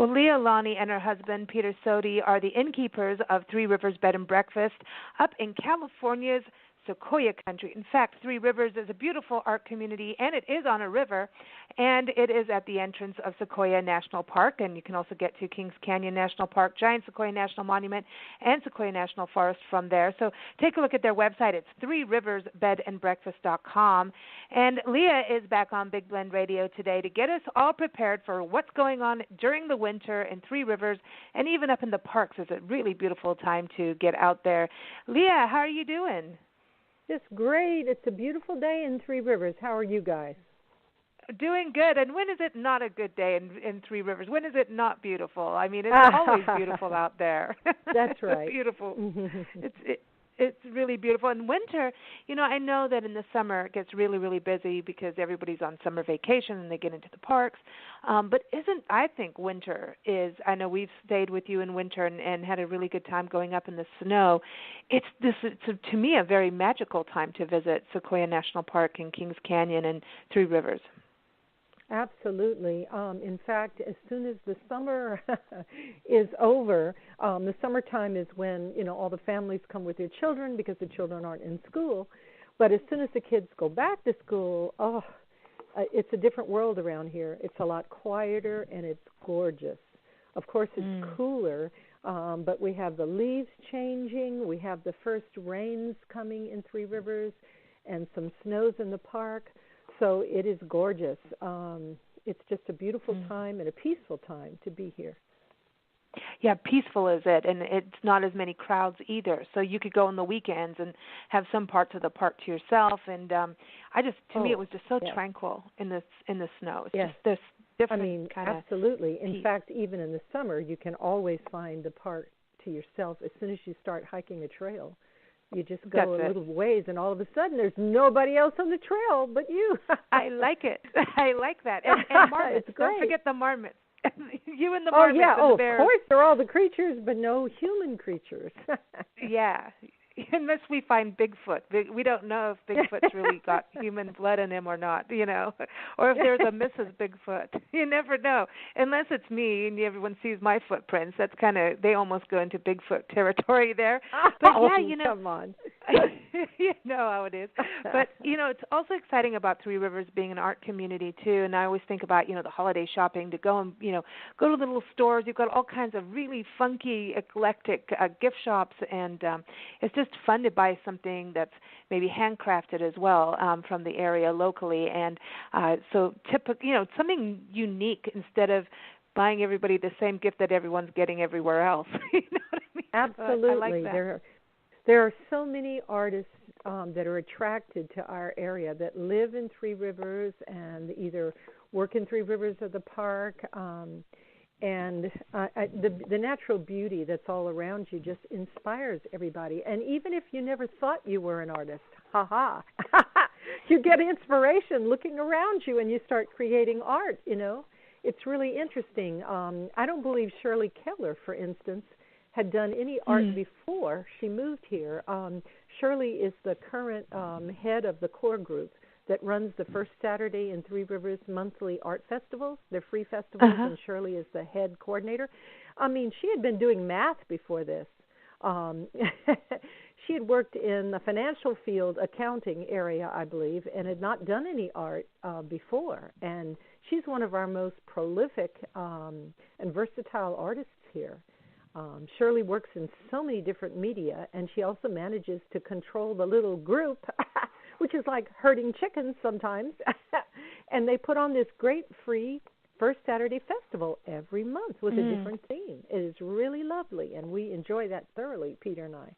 Well, Leah Lonnie and her husband, Peter Sodi, are the innkeepers of Three Rivers Bed and Breakfast up in California's Sequoia country. In fact, Three Rivers is a beautiful art community, and it is on a river, and it is at the entrance of Sequoia National Park, and you can also get to Kings Canyon National Park, Giant Sequoia National Monument, and Sequoia National Forest from there. So take a look at their website. It's threeriversbedandbreakfast.com. And Leah is back on Big Blend Radio today to get us all prepared for what's going on during the winter in Three Rivers and even up in the parks. It's a really beautiful time to get out there. Leah, how are you doing? Just great. It's a beautiful day in Three Rivers. How are you guys? Doing good. And when is it not a good day in Three Rivers? When is it not beautiful? I mean, it's always beautiful out there. That's right. It's beautiful. It's really beautiful. In winter, I know that in the summer it gets really, really busy because everybody's on summer vacation and they get into the parks. But I think winter is, I know we've stayed with you in winter and had a really good time going up in the snow. It's to me, a very magical time to visit Sequoia National Park and Kings Canyon and Three Rivers. Absolutely. In fact, as soon as the summer is over, the summertime is when, all the families come with their children because the children aren't in school. But as soon as the kids go back to school, it's a different world around here. It's a lot quieter and it's gorgeous. Of course, it's cooler, but we have the leaves changing. We have the first rains coming in Three Rivers and some snows in the park. So it is gorgeous. It's just a beautiful time and a peaceful time to be here. Yeah, peaceful is it, and it's not as many crowds either. So you could go on the weekends and have some parts of the park to yourself. And to me, it was just so tranquil in the snow. It's just this different kind of absolutely. peace. In fact, even in the summer, you can always find the park to yourself as soon as you start hiking a trail. You just go a little ways, and all of a sudden, there's nobody else on the trail but you. I like it. I like that. And marmots. Don't forget the marmots. You and the marmots. And the bears. Of course, they're all the creatures, but no human creatures. Yeah. Unless we find Bigfoot. We don't know if Bigfoot's really got human blood in him or not, or if there's a Mrs. Bigfoot. You never know. Unless it's me and everyone sees my footprints. That's they almost go into Bigfoot territory there. But come on. You know how it is. But, it's also exciting about Three Rivers being an art community, too. And I always think about, the holiday shopping, to go and, go to little stores. You've got all kinds of really funky, eclectic gift shops. And it's just fun to buy something that's maybe handcrafted as well from the area locally. And so something unique instead of buying everybody the same gift that everyone's getting everywhere else. You know what I mean? Absolutely. I like that. There are so many artists that are attracted to our area that live in Three Rivers and either work in Three Rivers or the park. And the natural beauty that's all around you just inspires everybody. And even if you never thought you were an artist, you get inspiration looking around you and you start creating art, It's really interesting. I don't believe Shirley Keller, for instance, had done any art before she moved here. Shirley is the current head of the core group that runs the first Saturday in Three Rivers monthly art festivals. They're free festivals, and Shirley is the head coordinator. I mean, she had been doing math before this. She had worked in the financial field, accounting area, I believe, and had not done any art before. And she's one of our most prolific and versatile artists here. Shirley works in so many different media, and she also manages to control the little group, which is like herding chickens sometimes. And they put on this great free First Saturday Festival every month with a different theme. It is really lovely, and we enjoy that thoroughly, Peter and I.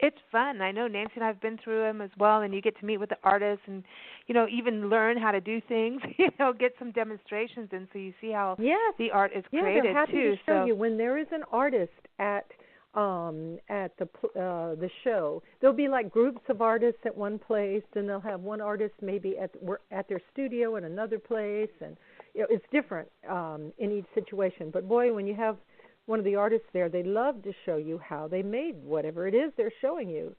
It's fun. I know Nancy and I have been through them as well, and you get to meet with the artists and, even learn how to do things, get some demonstrations, and so you see how the art is created, they're happy too. To show you when there is an artist at the show. There'll be like groups of artists at one place, and they'll have one artist maybe at their studio in another place, and it's different in each situation. But boy, when you have one of the artists there, they love to show you how they made whatever it is they're showing you.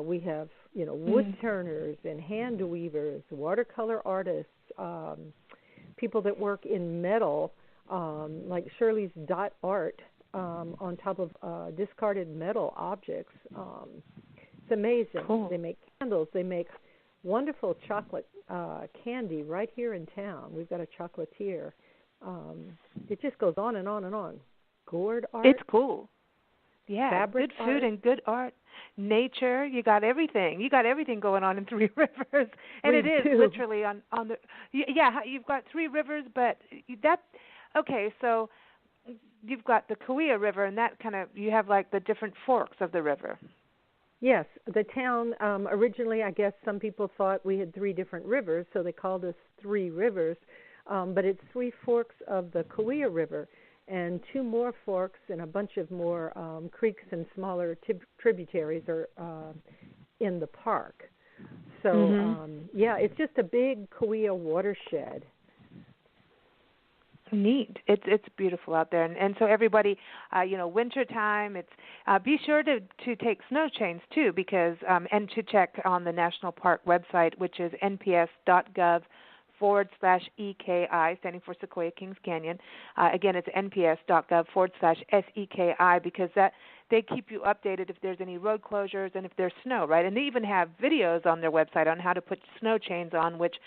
We have, wood turners and hand weavers, watercolor artists, people that work in metal, like Shirley's dot art on top of discarded metal objects. It's amazing. Cool. They make candles. They make wonderful chocolate candy right here in town. We've got a chocolatier. It just goes on and on and on. Gourd art. It's cool. Yeah, fabric good food art. and good art. Nature, you got everything. You got everything going on in Three Rivers, and We it is do. literally on the. Yeah, you've got Three Rivers, but that. Okay, so you've got the Kauai River, and that kind of you have like the different forks of the river. Yes, the town, originally I guess some people thought we had three different rivers, so they called us Three Rivers, but it's three forks of the Kauai River, and two more forks and a bunch of more creeks and smaller tributaries are in the park. So, yeah, it's just a big Kauai watershed. Neat. It's beautiful out there, and so everybody, winter time. It's be sure to take snow chains too, because and to check on the national park website, which is nps.gov/EKI, standing for Sequoia Kings Canyon. Again, it's nps.gov/SEKI, because that they keep you updated if there's any road closures and if there's snow, right? And they even have videos on their website on how to put snow chains on, which.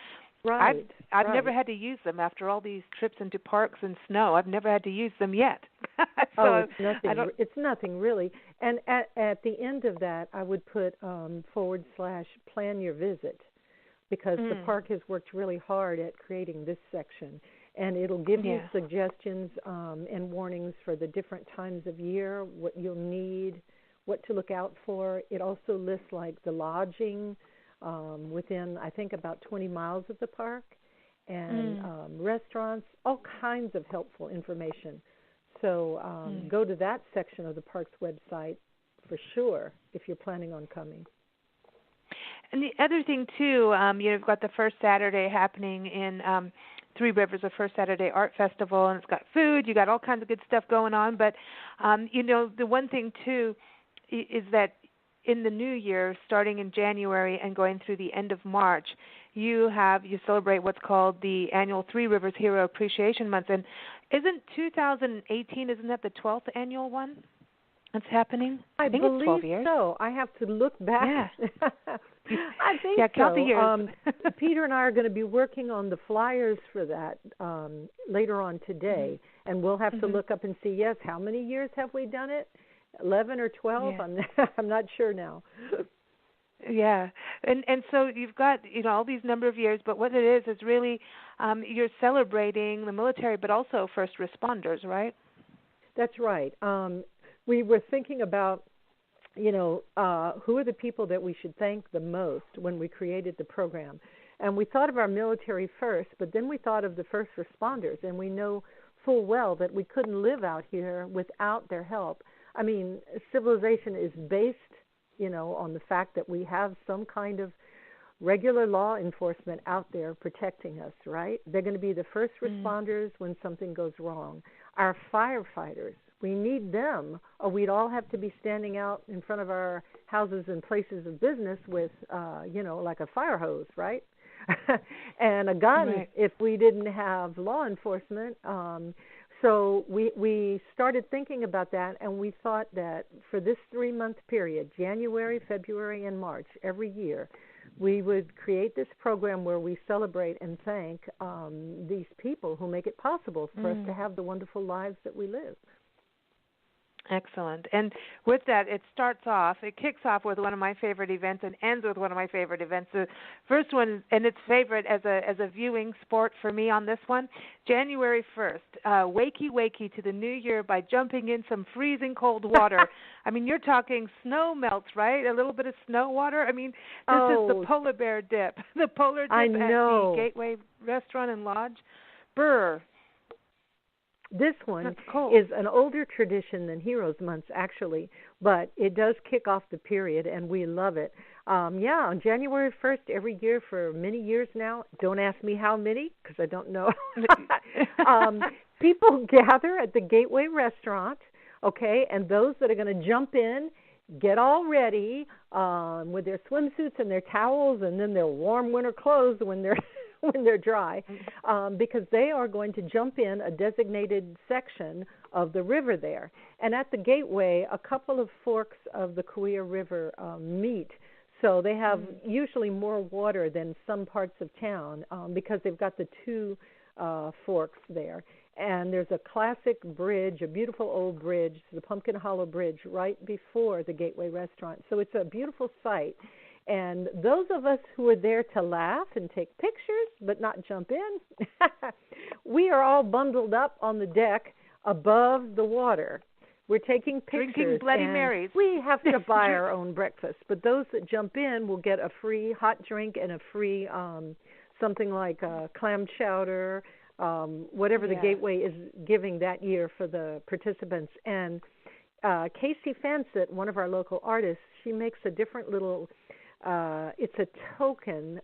Right. I've never had to use them after all these trips into parks and snow. I've never had to use them yet. So it's nothing really. And at the end of that, I would put / plan your visit, because the park has worked really hard at creating this section, and it'll give you suggestions and warnings for the different times of year, what you'll need, what to look out for. It also lists like the lodging. Within, I think, about 20 miles of the park, and restaurants, all kinds of helpful information. So go to that section of the park's website for sure if you're planning on coming. And the other thing, too, you've got the first Saturday happening in Three Rivers, the first Saturday Art Festival, and it's got food. You got all kinds of good stuff going on. But, the one thing, too, is that in the new year, starting in January and going through the end of March, you celebrate what's called the annual Three Rivers Hero Appreciation Month. And isn't 2018, isn't that the 12th annual one that's happening? I think it's 12 years. So. I have to look back. Yeah. I think count the years. Peter and I are going to be working on the flyers for that later on today, and we'll have to look up and see, how many years have we done it? 11 or 12? Yeah. I'm not sure now. Yeah, and so you've got all these number of years, but what it is really you're celebrating the military, but also first responders, right? That's right. We were thinking about who are the people that we should thank the most when we created the program, and we thought of our military first, but then we thought of the first responders, and we know full well that we couldn't live out here without their help. I mean, civilization is based, on the fact that we have some kind of regular law enforcement out there protecting us, right? They're going to be the first responders when something goes wrong. Our firefighters, we need them, or we'd all have to be standing out in front of our houses and places of business with, like a fire hose, right? And a gun if we didn't have law enforcement. So we started thinking about that, and we thought that for this 3-month period, January, February, and March, every year, we would create this program where we celebrate and thank these people who make it possible for us to have the wonderful lives that we live. Excellent. And with that, it kicks off with one of my favorite events and ends with one of my favorite events. The first one, and it's favorite as a viewing sport for me on this one, January 1st, wakey to the new year by jumping in some freezing cold water. I mean, you're talking snow melts, right? A little bit of snow water. I mean, this is the polar bear dip. The polar dip at the Gateway Restaurant and Lodge. Brr. This one is an older tradition than Heroes Month, actually, but it does kick off the period, and we love it. On January 1st every year for many years now. Don't ask me how many, because I don't know. People gather at the Gateway Restaurant, and those that are going to jump in, get all ready with their swimsuits and their towels and then their warm winter clothes when they're when they're dry, because they are going to jump in a designated section of the river there. And at the gateway, a couple of forks of the Kauai River meet. So they have usually more water than some parts of town because they've got the two forks there. And there's a classic bridge, a beautiful old bridge, the Pumpkin Hollow Bridge, right before the Gateway Restaurant. So it's a beautiful sight. And those of us who are there to laugh and take pictures but not jump in, we are all bundled up on the deck above the water. We're taking pictures. Drinking Bloody Marys. We have to buy our own breakfast. But those that jump in will get a free hot drink and a free something like clam chowder, whatever the Gateway is giving that year for the participants. And Casey Fansett, one of our local artists, she makes a different little, it's a token,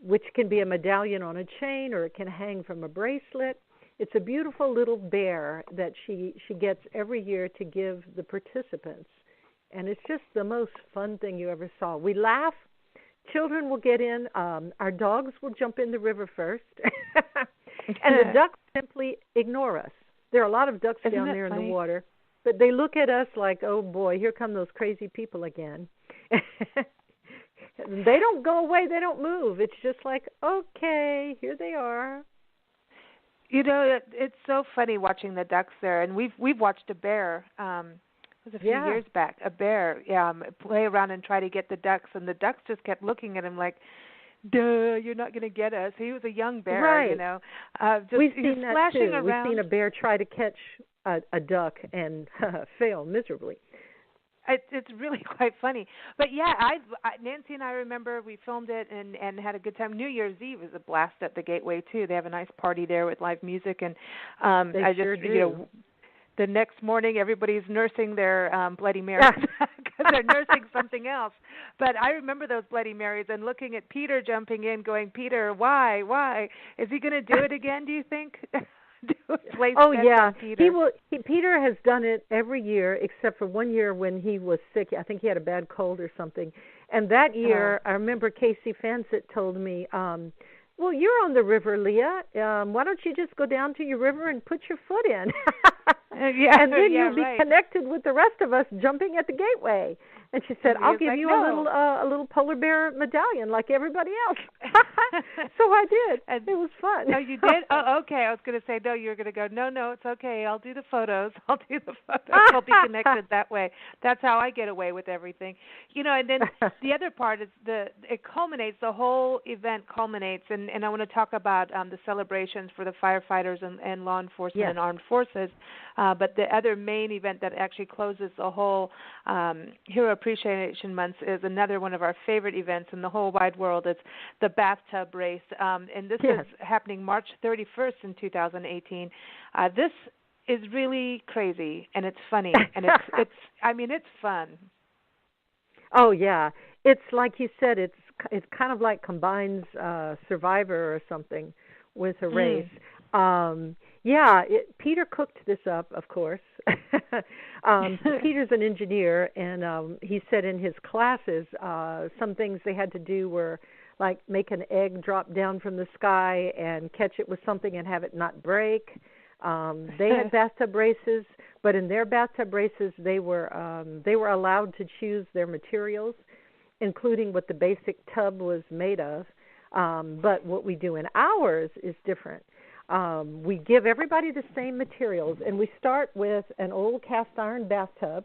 which can be a medallion on a chain or it can hang from a bracelet. It's a beautiful little bear that she gets every year to give the participants. And it's just the most fun thing you ever saw. We laugh. Children will get in. Our dogs will jump in the river first. And the ducks simply ignore us. There are a lot of ducks down there in the water. But they look at us like, oh, boy, here come those crazy people again. They don't go away. They don't move. It's just like, okay, here they are. You know, it's so funny watching the ducks there. And we've watched a bear. It was a few years back. A bear play around and try to get the ducks. And the ducks just kept looking at him like, duh, you're not going to get us. He was a young bear, you know. We've seen that too. Around. We've seen a bear try to catch a duck and fail miserably. It's really quite funny. But, yeah, Nancy and I remember we filmed it and had a good time. New Year's Eve was a blast at the Gateway, too. They have a nice party there with live music. And you know, the next morning everybody's nursing their Bloody Marys because they're nursing something else. But I remember those Bloody Marys and looking at Peter jumping in going, Peter, why? Is he going to do it again, do you think? Oh, yeah. Peter has done it every year except for one year when he was sick. I think he had a bad cold or something. And that year, I remember Casey Fansett told me, well, you're on the river, Leah. Why don't you just go down to your river and put your foot in? And then you'll be connected with the rest of us jumping at the Gateway. And she said, I'll give you a little polar bear medallion like everybody else. So I did. It was fun. Oh, you did? Oh, okay. I was going to say, no, you were going to go, no, it's okay. I'll do the photos. I'll be connected that way. That's how I get away with everything. You know, and then the other part is it culminates, the whole event culminates, and I want to talk about the celebrations for the firefighters and law enforcement and armed forces. But the other main event that actually closes the whole Hero Appreciation Month is another one of our favorite events in the whole wide world. It's the Bathtub Race, and this is happening March 31st in 2018. This is really crazy, and it's funny, and it's fun. Oh yeah, it's like you said, it's kind of like combines Survivor or something with a race. Peter cooked this up, of course. Peter's an engineer, and he said in his classes some things they had to do were like make an egg drop down from the sky and catch it with something and have it not break. They had bathtub races, but in their bathtub races they were allowed to choose their materials, including what the basic tub was made of. But what we do in ours is different. We give everybody the same materials, and we start with an old cast iron bathtub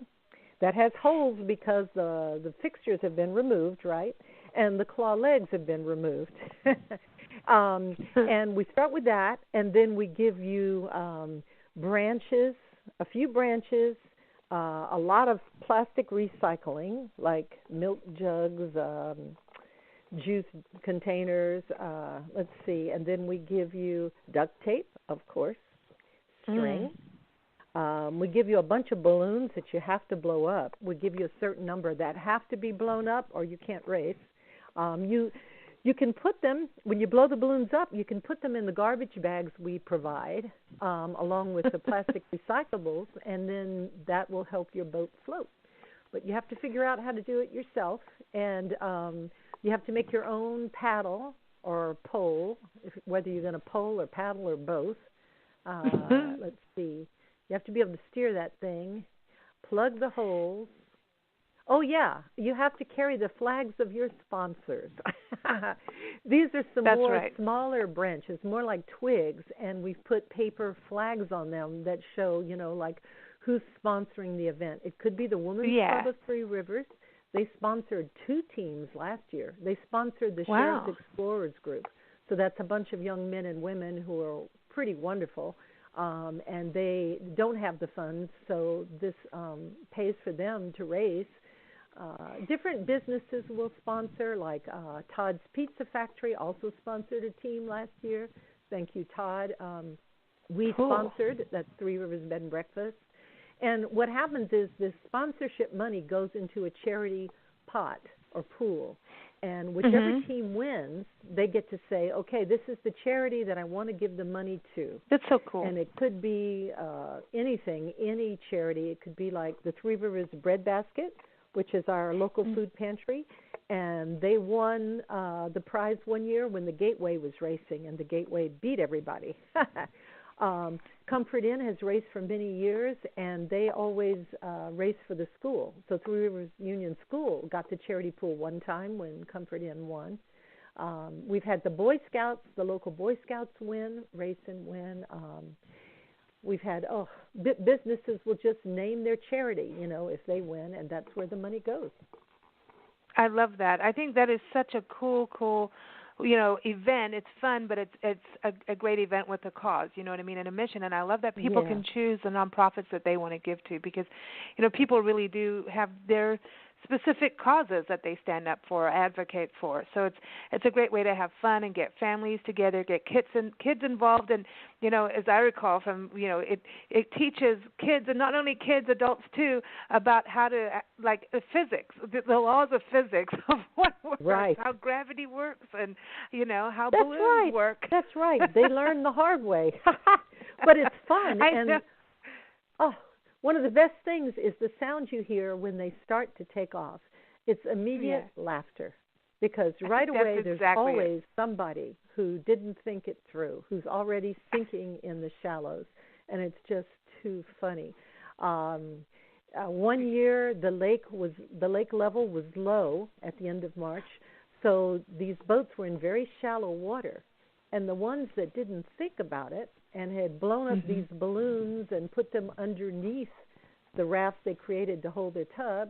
that has holes because the fixtures have been removed, right? And the claw legs have been removed. And we start with that, and then we give you branches, a few branches, a lot of plastic recycling, like milk jugs, juice containers, let's see, and then we give you duct tape, of course, string. We give you a bunch of balloons that you have to blow up. We give you a certain number that have to be blown up or you can't race. You can put them, when you blow the balloons up, you can put them in the garbage bags we provide, along with the plastic recyclables, and then that will help your boat float. But you have to figure out how to do it yourself, and you have to make your own paddle or pole, whether you're going to pole or paddle or both. Let's see. You have to be able to steer that thing, plug the holes. Oh, yeah, you have to carry the flags of your sponsors. These are some smaller branches, more like twigs, and we've put paper flags on them that show, like who's sponsoring the event. It could be the Women's Club of Three Rivers. They sponsored 2 teams last year. They sponsored the Sheriff's Explorers group. So that's a bunch of young men and women who are pretty wonderful, and they don't have the funds, so this pays for them to race. Different businesses will sponsor, like Todd's Pizza Factory also sponsored a team last year. Thank you, Todd. We sponsored, that's Three Rivers Bed and Breakfast. And what happens is this sponsorship money goes into a charity pot or pool. And whichever team wins, they get to say, okay, this is the charity that I want to give the money to. That's so cool. And it could be anything, any charity. It could be like the Three Rivers Bread Basket, which is our local food pantry. And they won the prize one year when the Gateway was racing, and the Gateway beat everybody. Comfort Inn has raced for many years, and they always race for the school. So Three Rivers Union School got the charity pool one time when Comfort Inn won. We've had the Boy Scouts, the local Boy Scouts race and win. We've had, businesses will just name their charity, if they win, and that's where the money goes. I love that. I think that is such a cool event. It's fun, but it's a great event with a cause, you know what I mean, and a mission. And I love that people can choose the nonprofits that they want to give to, because, people really do have their specific causes that they stand up for or advocate for. So it's a great way to have fun and get families together, get kids involved, and as I recall from it teaches kids, and not only kids, adults too, about how to physics, the laws of physics of what works, how gravity works, and how balloons work. That's right. They learn the hard way, but it's fun. One of the best things is the sound you hear when they start to take off. It's immediate laughter, because right away there's always somebody who didn't think it through, who's already sinking in the shallows, and it's just too funny. One year the lake level was low at the end of March, so these boats were in very shallow water, and the ones that didn't think about it and had blown up these balloons and put them underneath the raft they created to hold their tub,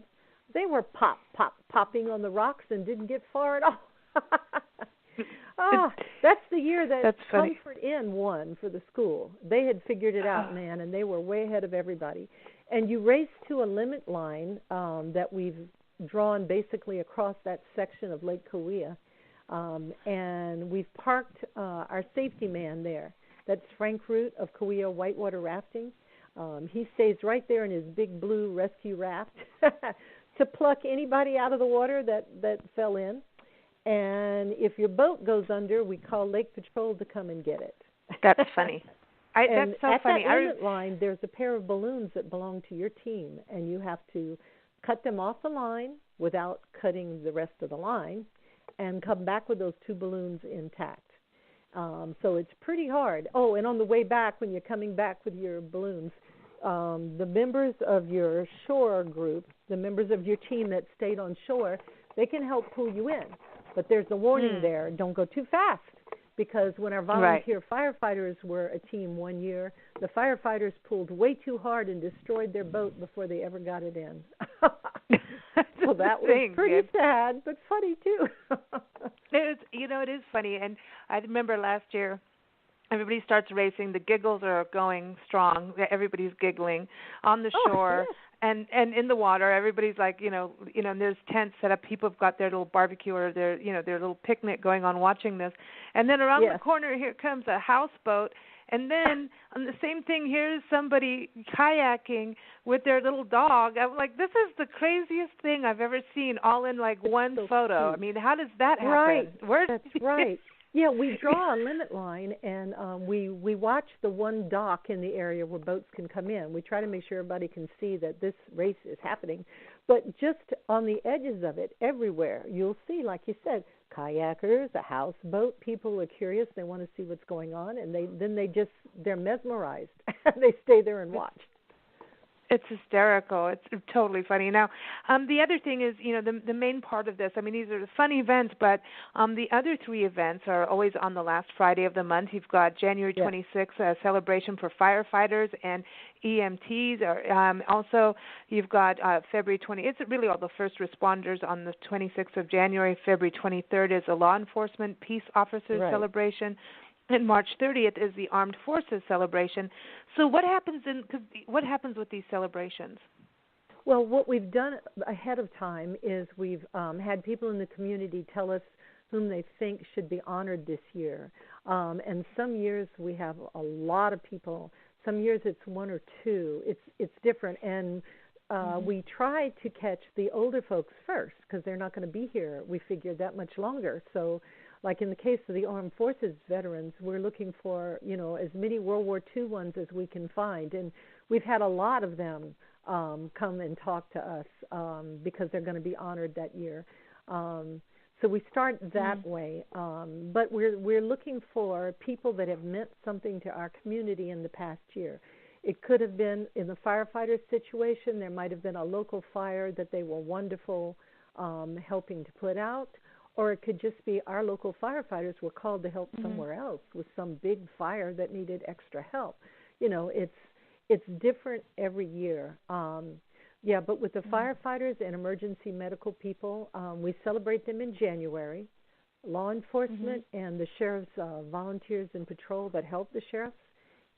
they were popping on the rocks and didn't get far at all. That's the year that Comfort Inn won for the school. They had figured it out, man, and they were way ahead of everybody. And you race to a limit line that we've drawn basically across that section of Lake Kauai, and we've parked our safety man there. That's Frank Root of Kauai Whitewater Rafting. He stays right there in his big blue rescue raft to pluck anybody out of the water that fell in. And if your boat goes under, we call Lake Patrol to come and get it. That's funny. That's so funny. At that limit line, there's a pair of balloons that belong to your team, and you have to cut them off the line without cutting the rest of the line and come back with those 2 balloons intact. So it's pretty hard. Oh, and on the way back, when you're coming back with your balloons, the members of your shore group, the members of your team that stayed on shore, they can help pull you in. But there's a warning there. Don't go too fast, because when our volunteer firefighters were a team one year, the firefighters pulled way too hard and destroyed their boat before they ever got it in. So that was pretty sad, but funny too. It is funny. And I remember last year, everybody starts racing. The giggles are going strong. Everybody's giggling on the shore and in the water. Everybody's like, and there's tents set up. People have got their little barbecue or their little picnic going on, watching this. And then around the corner, here comes a houseboat. And then on the same thing, here's somebody kayaking with their little dog. I'm like, this is the craziest thing I've ever seen, all in like one photo. Cute. I mean, how does that happen? That's right. Yeah, we draw a limit line, and we watch the one dock in the area where boats can come in. We try to make sure everybody can see that this race is happening. But just on the edges of it, everywhere, you'll see, like you said, kayakers, a houseboat. People are curious. They want to see what's going on, and they're mesmerized. They stay there and watch. It's hysterical. It's totally funny. Now, the other thing is, the main part of this, I mean, these are the fun events, but the other three events are always on the last Friday of the month. You've got January 26th, a celebration for firefighters and EMTs. Also, you've got February 20th. It's really all the first responders on the 26th of January. February 23rd is a law enforcement peace officers celebration. And March 30th is the Armed Forces celebration. So what happens with these celebrations? Well, what we've done ahead of time is we've had people in the community tell us whom they think should be honored this year. And some years we have a lot of people. Some years it's one or two. It's different. And we try to catch the older folks first because they're not going to be here, we figure, that much longer. So like in the case of the Armed Forces veterans, we're looking for, as many World War II ones as we can find. And we've had a lot of them come and talk to us because they're going to be honored that year. So we start that way. But we're looking for people that have meant something to our community in the past year. It could have been in the firefighter situation. There might have been a local fire that they were wonderful helping to put out. Or it could just be our local firefighters were called to help somewhere else with some big fire that needed extra help. It's different every year. But with the firefighters and emergency medical people, we celebrate them in January. Law enforcement and the sheriff's volunteers and patrol that help the sheriffs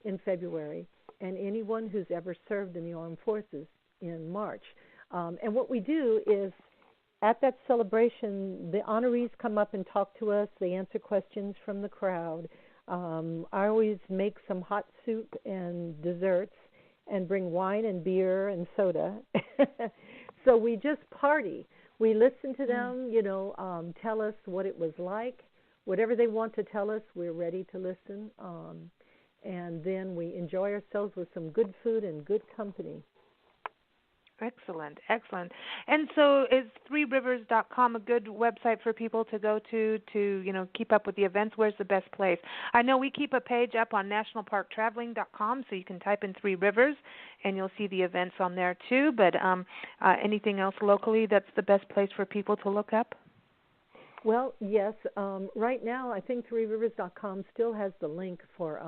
in February, and anyone who's ever served in the armed forces in March. And what we do is, at that celebration, the honorees come up and talk to us. They answer questions from the crowd. I always make some hot soup and desserts and bring wine and beer and soda. So we just party. We listen to them, tell us what it was like. Whatever they want to tell us, we're ready to listen. And then we enjoy ourselves with some good food and good company. Excellent. And so is threerivers.com a good website for people to go to keep up with the events? Where's the best place? I know we keep a page up on nationalparktraveling.com, so you can type in Three Rivers, and you'll see the events on there too. But anything else locally that's the best place for people to look up? Well, yes. Right now, I think threerivers.com still has the link for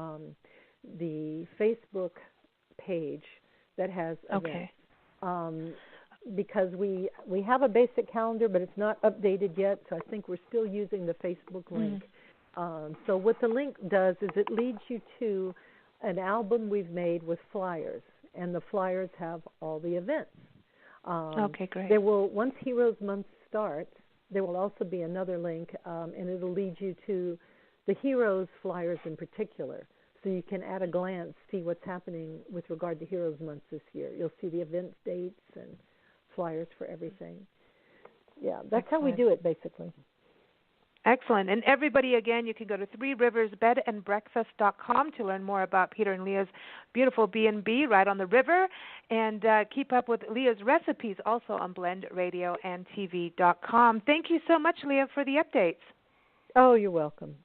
the Facebook page that has events. Okay. Because we have a basic calendar, but it's not updated yet, so I think we're still using the Facebook link. So what the link does is it leads you to an album we've made with flyers, and the flyers have all the events. Okay, great. There will, once Heroes Month starts, there will also be another link, and it'll lead you to the Heroes flyers in particular. So you can at a glance see what's happening with regard to Heroes Month this year. You'll see the event dates and flyers for everything. Yeah, that's how we do it, basically. Excellent. And everybody, again, you can go to threeriversbedandbreakfast.com to learn more about Peter and Leah's beautiful B&B right on the river, and keep up with Leah's recipes also on blendradioandtv.com. Thank you so much, Leah, for the updates. Oh, you're welcome.